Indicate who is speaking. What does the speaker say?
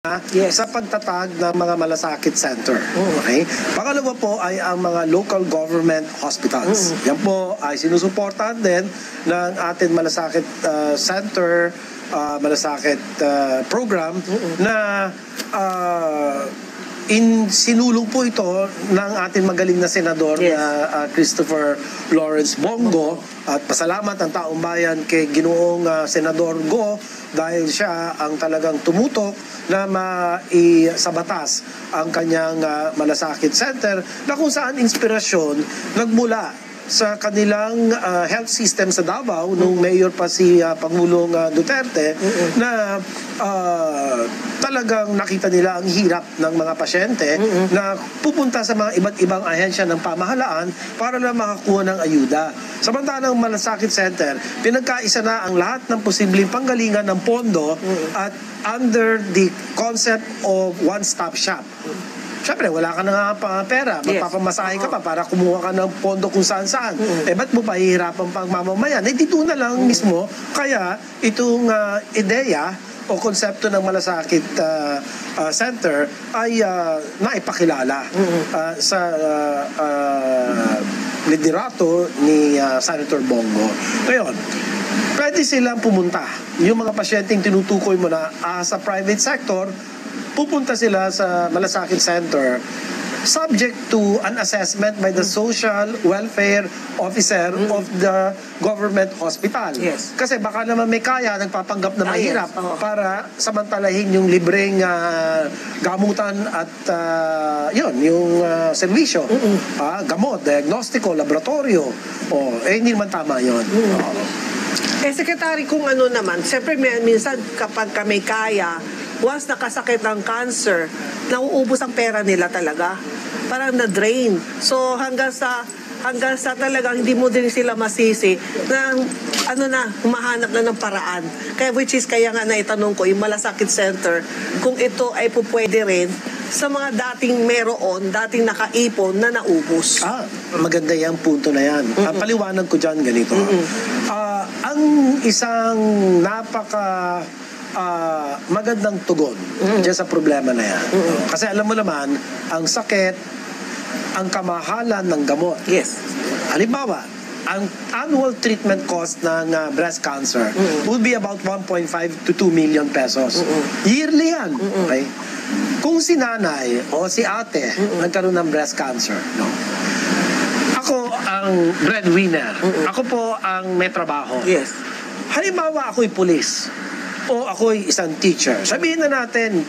Speaker 1: sa pagtatag ng mga malasakit center. Okay? Pangalawa po ay ang mga local government hospitals. Yan po ay sinusuportahan din ng ating malasakit center, malasakit program na sinulong po ito ng ating magaling na senador na Christopher Lawrence Bongo, at pasalamat ang taong bayan kay Ginoong Senador Go dahil siya ang talagang tumutok na sa batas ang kanyang malasakit center na kung saan inspirasyon nagmula sa kanilang health system sa Davao nung mayor pa si Pangulong Duterte na talagang nakita nila ang hirap ng mga pasyente na pupunta sa mga iba't ibang ahensya ng pamahalaan para lang makakuha ng ayuda. Samantalang malasakit center, pinagkaisa na ang lahat ng posibleng panggalingan ng pondo at under the concept of one-stop shop. Siyempre, wala ka na nga pera. Magpapamasahe ka pa para kumuha ka ng pondo kung saan-saan. Ba't mo pahihirapan pang mamamayan? Dito na lang mismo. Kaya itong ideya o konsepto ng malasakit center ay naipakilala sa liderato ni Senator Bongo. Ngayon, pwede silang pumunta. Yung mga pasyenteng tinutukoy mo na sa private sector, pupunta sila sa malasakit center subject to an assessment by the social welfare officer of the government hospital. Kasi baka naman may kaya, nagpapanggap na mahirap para samantalahin yung libreng gamutan at yung serbisyo. Gamot, diagnostiko, laboratorio. Hindi naman tama yun.
Speaker 2: Secretary, kung ano naman, siyempre minsan kapag may kaya, once nakasakit ng cancer, nauubos ang pera nila talaga. Parang na-drain. So hanggang sa talagang hindi mo din sila masisi na humahanap na ng paraan. Kaya nga naitanong ko, yung malasakit center, kung ito ay pupwede rin sa mga dating dating nakaipon na naubos.
Speaker 1: Maganda yung punto na yan. Paliwanag ko dyan ganito. Ang isang magandang tugon dyan sa problema na yan. Kasi alam mo naman, ang sakit, ang kamahalan ng gamot. Halimbawa, ang annual treatment cost ng breast cancer would be about 1.5 to 2 million pesos. Yearly yan. Okay? Kung si nanay o si ate nagkaroon ng breast cancer, ako ang breadwinner. Ako po ang may trabaho. Halimbawa, ako'y pulis o ako'y isang teacher. Sabihin na natin,